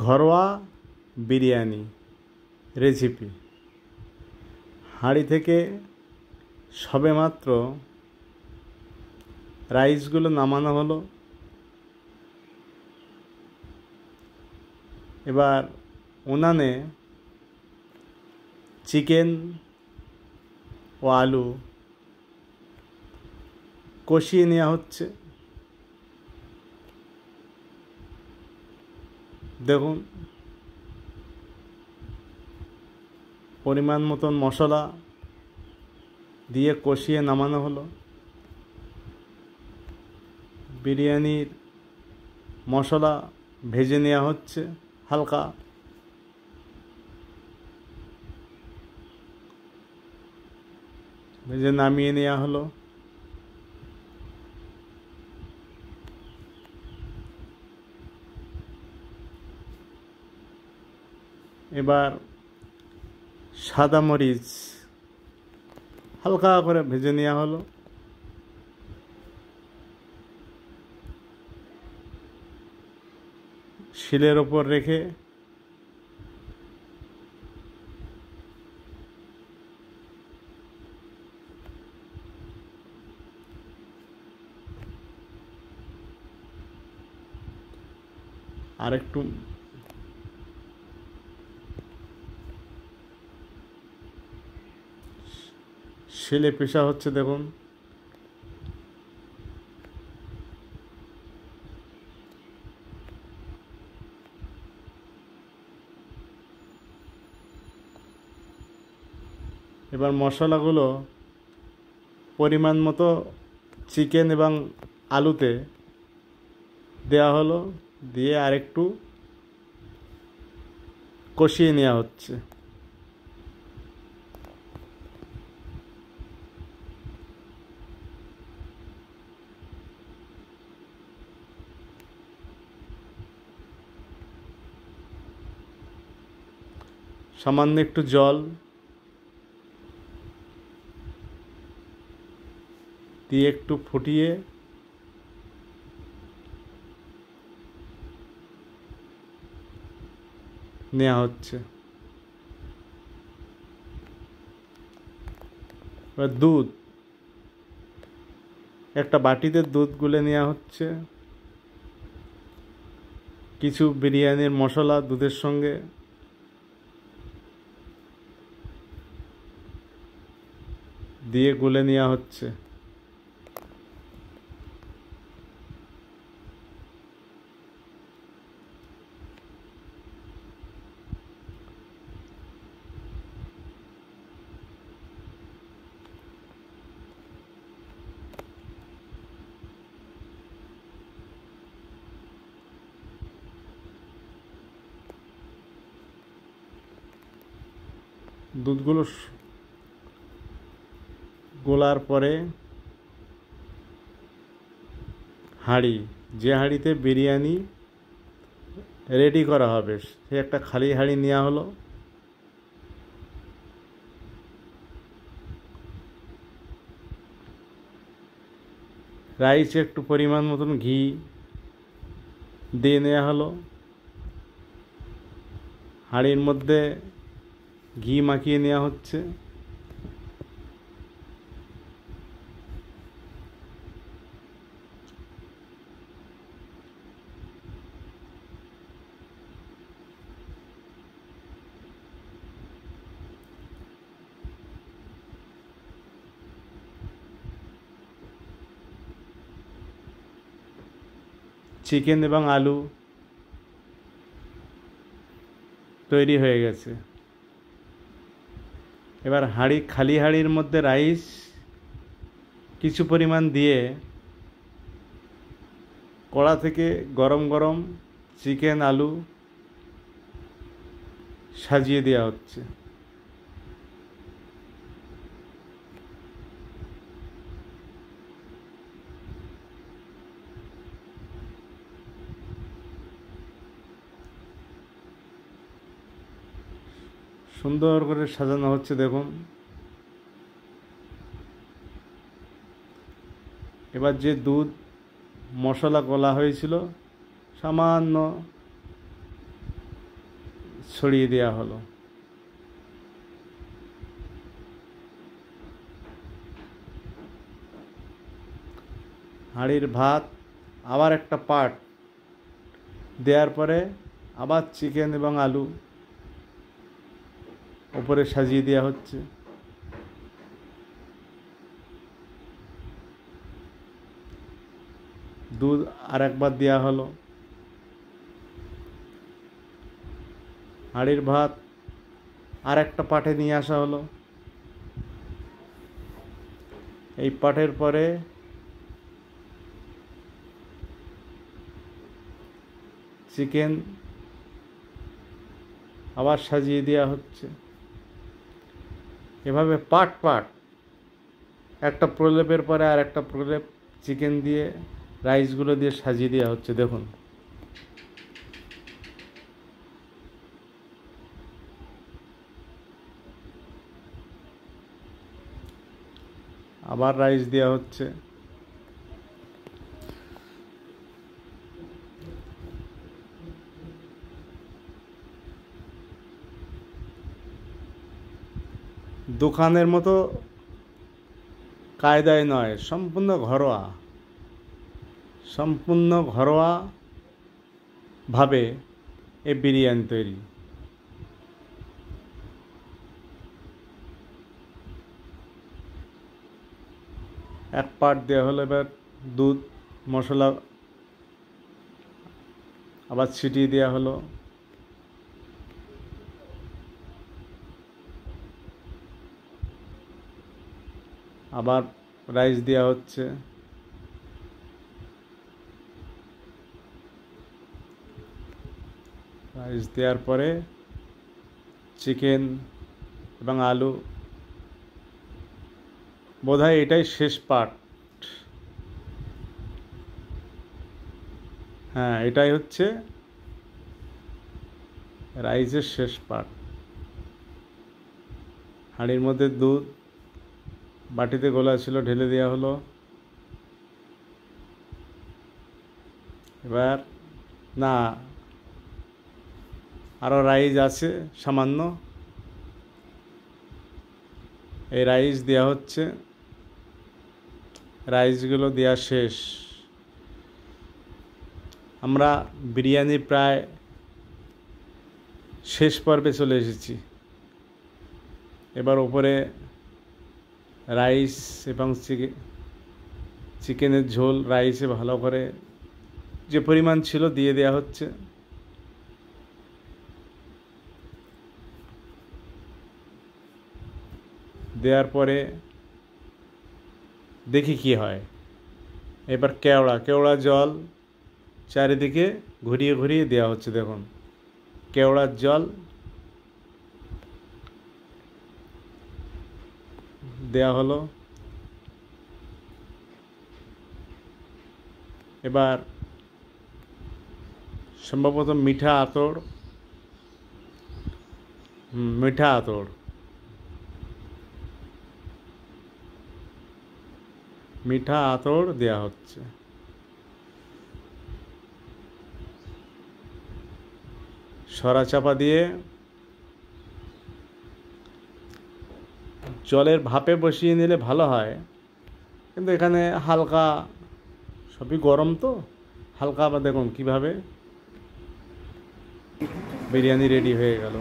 ঘরোয়া বিরিয়ানি রেসিপি। হাঁড়ি থেকে সবেমাত্র রাইসগুলো নামানো হলো। এবার উনানে চিকেন ও আলু কষিয়ে নেওয়া হচ্ছে। দেখুন, পরিমাণ মতন মশলা দিয়ে কষিয়ে নামানো হলো। বিরিয়ানির মশলা ভেজে নেওয়া হচ্ছে হালকা। ভেজে নামিয়ে নেওয়া হলো। এবার সাদা মরিচ হালকা করে ভেজে নেওয়া হলো। শিলের ওপর রেখে আরেকটু শিলে পেশা হচ্ছে। দেখুন, এবার মশলাগুলো পরিমাণ মতো চিকেন এবং আলুতে দেওয়া হলো, দিয়ে আরেকটু কষিয়ে নেওয়া হচ্ছে। সামান্য একটু জল দিয়ে একটু ফুটিয়ে নেওয়া হচ্ছে। এবার দুধ, একটা বাটিতে দুধ গুলে নেওয়া হচ্ছে। কিছু বিরিয়ানির মশলা দুধের সঙ্গে দিয়ে গুলে নেওয়া হচ্ছে। দুধগুলো গোলার পরে হাঁড়ি, যে হাঁড়িতে বিরিয়ানি রেডি করা হবে, সে একটা খালি হাঁড়ি নেওয়া হলো। রাইসে একটু পরিমাণ মতন ঘি দিয়ে নেওয়া হলো। হাঁড়ির মধ্যে ঘি মাখিয়ে নেওয়া হচ্ছে। চিকেন এবং আলু তৈরি হয়ে গেছে। এবার খালি হাঁড়ির মধ্যে রাইস কিছু পরিমাণ দিয়ে কড়া থেকে গরম গরম চিকেন আলু সাজিয়ে দেওয়া হচ্ছে। সুন্দর করে সাজানো হচ্ছে। দেখুন, এবার যে দুধ মশলা গলা হয়েছিল সামান্য ছড়িয়ে দেওয়া হলো। হাঁড়ির ভাত আবার একটা পার্ট দেওয়ার পরে আবার চিকেন এবং আলু উপরে সাজিয়ে দেওয়া হচ্ছে। দুধ আর একবার দেওয়া হলো। হাঁড়ির ভাত আর একটা পাটে নিয়ে আসা হলো। এই পাটের পরে চিকেন আবার সাজিয়ে দেওয়া হচ্ছে। এভাবে পাট পাট একটা প্রলেপের পরে আর একটা প্রলেপ চিকেন দিয়ে রাইসগুলো দিয়ে সাজিয়ে দেওয়া হচ্ছে। দেখুন, আবার রাইস দেওয়া হচ্ছে। দোকানের মতো কায়দায় নয়, সম্পূর্ণ ঘরোয়া ভাবে এই বিরিয়ানি তৈরি। এক পার্ট দেওয়া হলো। এবার দুধ মশলা আবার ছিটিয়ে দেওয়া হলো। আবার রাইস দেওয়া হচ্ছে। রাইস দেওয়ার পরে চিকেন এবং আলু, বোধহয় এটাই শেষ পার্ট। হ্যাঁ, এটাই হচ্ছে রাইসের শেষ পার্ট। হাঁড়ির মধ্যে দুধ বাটিতে গোলা ছিল, ঢেলে দেওয়া হলো। এবার না, আরও রাইস আছে সামান্য, এই রাইস দেওয়া হচ্ছে। রাইসগুলো দেওয়া শেষ। আমরা বিরিয়ানি প্রায় শেষ পর্বে চলে এসেছি। এবার উপরে রাইস এবং চিকেনের ঝোল রাইসে ভালো করে যে পরিমাণ ছিল দিয়ে দেওয়া হচ্ছে। দেওয়ার পরে দেখি কি হয়। এবার কেওড়া জল চারিদিকে ঘুরিয়ে ঘুরিয়ে দেওয়া হচ্ছে। দেখুন, কেওড়ার জল দেওয়া হলো। এবার সম্ভবত মিঠা আতর দেওয়া হচ্ছে। সরা চাপা দিয়ে জলের ভাপে বসিয়ে নিলে ভালো হয়, কিন্তু এখানে হালকা, সবই গরম তো হালকা। আবার দেখুন কিভাবে বিরিয়ানি রেডি হয়ে গেল।